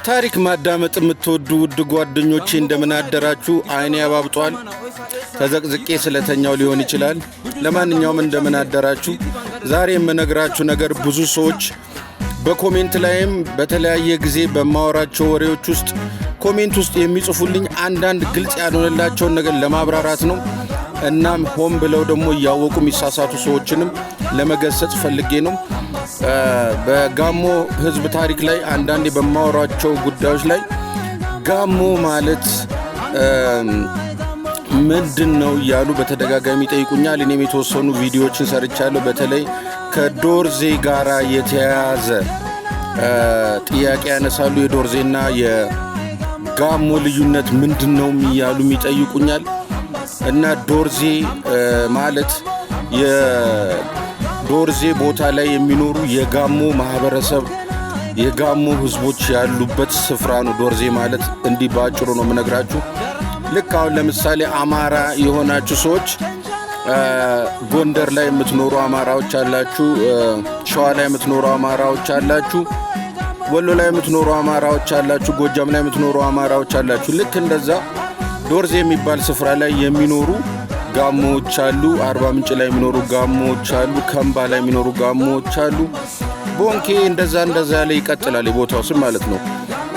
ታሪክ ማዳመጥ የምትወዱ ውድ ጓደኞቼ እንደምን አደራችሁ? አይኔ ያባብጧል። ተዘቅዝቄ ስለተኛው ሊሆን ይችላል። ለማንኛውም እንደምን አደራችሁ? ዛሬ የምነግራችሁ ነገር ብዙ ሰዎች በኮሜንት ላይም በተለያየ ጊዜ በማወራቸው ወሬዎች ውስጥ ኮሜንት ውስጥ የሚጽፉልኝ አንዳንድ ግልጽ ያልሆነላቸውን ነገር ለማብራራት ነው። እናም ሆን ብለው ደግሞ እያወቁ የሚሳሳቱ ሰዎችንም ለመገሰጽ ፈልጌ ነው። በጋሞ ሕዝብ ታሪክ ላይ አንዳንዴ በማወራቸው ጉዳዮች ላይ ጋሞ ማለት ምንድን ነው እያሉ በተደጋጋሚ ጠይቁኛል። እኔም የተወሰኑ ቪዲዮዎችን ሰርቻለሁ። በተለይ ከዶርዜ ጋራ የተያያዘ ጥያቄ ያነሳሉ። የዶርዜና የጋሞ ልዩነት ምንድን ነው እያሉ ይጠይቁኛል። እና ዶርዜ ማለት የዶርዜ ቦታ ላይ የሚኖሩ የጋሞ ማህበረሰብ የጋሞ ህዝቦች ያሉበት ስፍራ ነው። ዶርዜ ማለት እንዲህ ባጭሩ ነው የምነግራችሁ። ልክ አሁን ለምሳሌ አማራ የሆናችሁ ሰዎች ጎንደር ላይ የምትኖሩ አማራዎች አላችሁ፣ ሸዋ ላይ የምትኖሩ አማራዎች አላችሁ፣ ወሎ ላይ የምትኖሩ አማራዎች አላችሁ፣ ጎጃም ላይ የምትኖሩ አማራዎች አላችሁ። ልክ እንደዛ ዶርዜ የሚባል ስፍራ ላይ የሚኖሩ ጋሞዎች አሉ። አርባ ምንጭ ላይ የሚኖሩ ጋሞዎች አሉ። ከምባ ላይ የሚኖሩ ጋሞዎች አሉ። ቦንኬ እንደዛ ያለ ይቀጥላል የቦታው ስም ማለት ነው።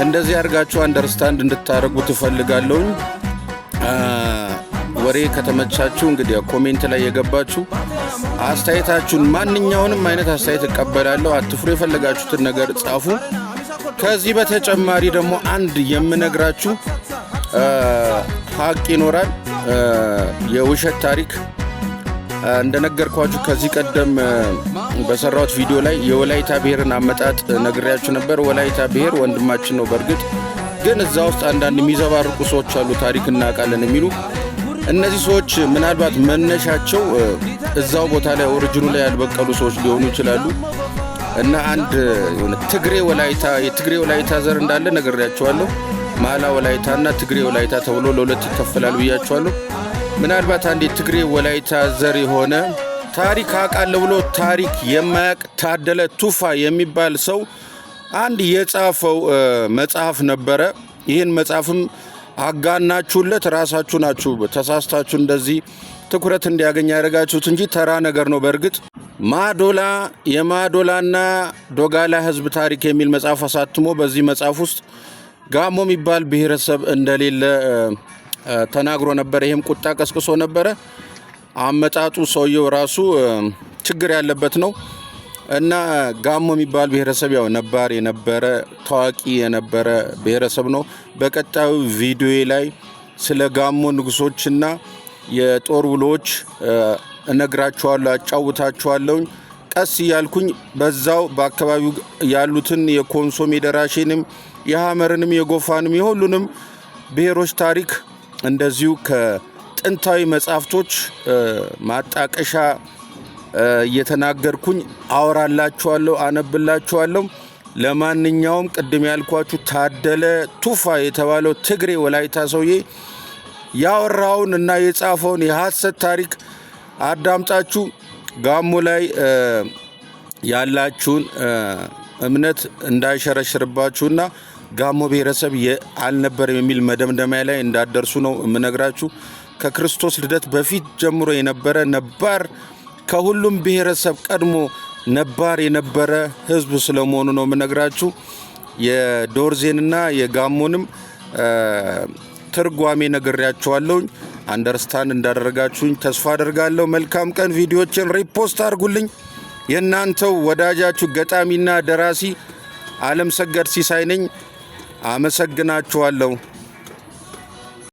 እንደዚህ አድርጋችሁ አንደርስታንድ እንድታደርጉ ትፈልጋለሁኝ። ወሬ ከተመቻችሁ እንግዲህ ኮሜንት ላይ የገባችሁ አስተያየታችሁን ማንኛውንም አይነት አስተያየት እቀበላለሁ። አትፍሩ፣ የፈለጋችሁትን ነገር ጻፉ። ከዚህ በተጨማሪ ደግሞ አንድ የምነግራችሁ ሀቅ ይኖራል። የውሸት ታሪክ እንደነገርኳችሁ ከዚህ ቀደም በሰራሁት ቪዲዮ ላይ የወላይታ ብሔርን አመጣጥ ነግሬያችሁ ነበር። ወላይታ ብሔር ወንድማችን ነው። በእርግጥ ግን እዛ ውስጥ አንዳንድ የሚዘባርቁ ሰዎች አሉ፣ ታሪክ እናውቃለን የሚሉ። እነዚህ ሰዎች ምናልባት መነሻቸው እዛው ቦታ ላይ ኦሪጂኑ ላይ ያልበቀሉ ሰዎች ሊሆኑ ይችላሉ። እና አንድ ትግሬ ወላይታ የትግሬ ወላይታ ዘር እንዳለ ነግሬያችኋለሁ። ማላ ወላይታና ትግሬ ወላይታ ተብሎ ለሁለት ይከፈላል ብያችኋለሁ። ምናልባት አንድ የትግሬ ወላይታ ዘር የሆነ ታሪክ አውቃለሁ ብሎ ታሪክ የማያውቅ ታደለ ቱፋ የሚባል ሰው አንድ የጻፈው መጽሐፍ ነበረ። ይህን መጽሐፍም አጋናችሁለት ራሳችሁ ናችሁ ተሳስታችሁ እንደዚህ ትኩረት እንዲያገኝ ያደረጋችሁት እንጂ ተራ ነገር ነው። በእርግጥ ማዶላ የማዶላና ዶጋላ ህዝብ ታሪክ የሚል መጽሐፍ አሳትሞ በዚህ መጽሐፍ ውስጥ ጋሞ የሚባል ብሔረሰብ እንደሌለ ተናግሮ ነበረ። ይህም ቁጣ ቀስቅሶ ነበረ። አመጣጡ ሰውየው ራሱ ችግር ያለበት ነው። እና ጋሞ የሚባል ብሔረሰብ ያው ነባር የነበረ ታዋቂ የነበረ ብሔረሰብ ነው። በቀጣዩ ቪዲዮ ላይ ስለ ጋሞ ንጉሶችና የጦር ውሎች እነግራችኋለሁ፣ አጫውታችኋለሁ። ቀስ እያልኩኝ በዛው በአካባቢው ያሉትን የኮንሶ የደራሼንም የሐመርንም የጎፋንም የሁሉንም ብሔሮች ታሪክ እንደዚሁ ከጥንታዊ መጻሕፍቶች ማጣቀሻ እየተናገርኩኝ አወራላችኋለሁ፣ አነብላችኋለሁ። ለማንኛውም ቅድም ያልኳችሁ ታደለ ቱፋ የተባለው ትግሬ ወላይታ ሰውዬ ያወራውን እና የጻፈውን የሐሰት ታሪክ አዳምጣችሁ ጋሞ ላይ ያላችሁን እምነት እንዳይሸረሽርባችሁና ጋሞ ብሔረሰብ አልነበረም የሚል መደምደሚያ ላይ እንዳደርሱ ነው የምነግራችሁ። ከክርስቶስ ልደት በፊት ጀምሮ የነበረ ነባር ከሁሉም ብሔረሰብ ቀድሞ ነባር የነበረ ህዝብ ስለመሆኑ ነው የምነግራችሁ። የዶርዜንና የጋሞንም ትርጓሜ ነግሬያችኋለሁ። አንደርስታንድ እንዳደረጋችሁኝ ተስፋ አደርጋለሁ። መልካም ቀን። ቪዲዮችን ሪፖስት አድርጉልኝ። የእናንተው ወዳጃችሁ ገጣሚና ደራሲ ዓለም ሰገድ ሲሳይ ነኝ። አመሰግናችኋለሁ።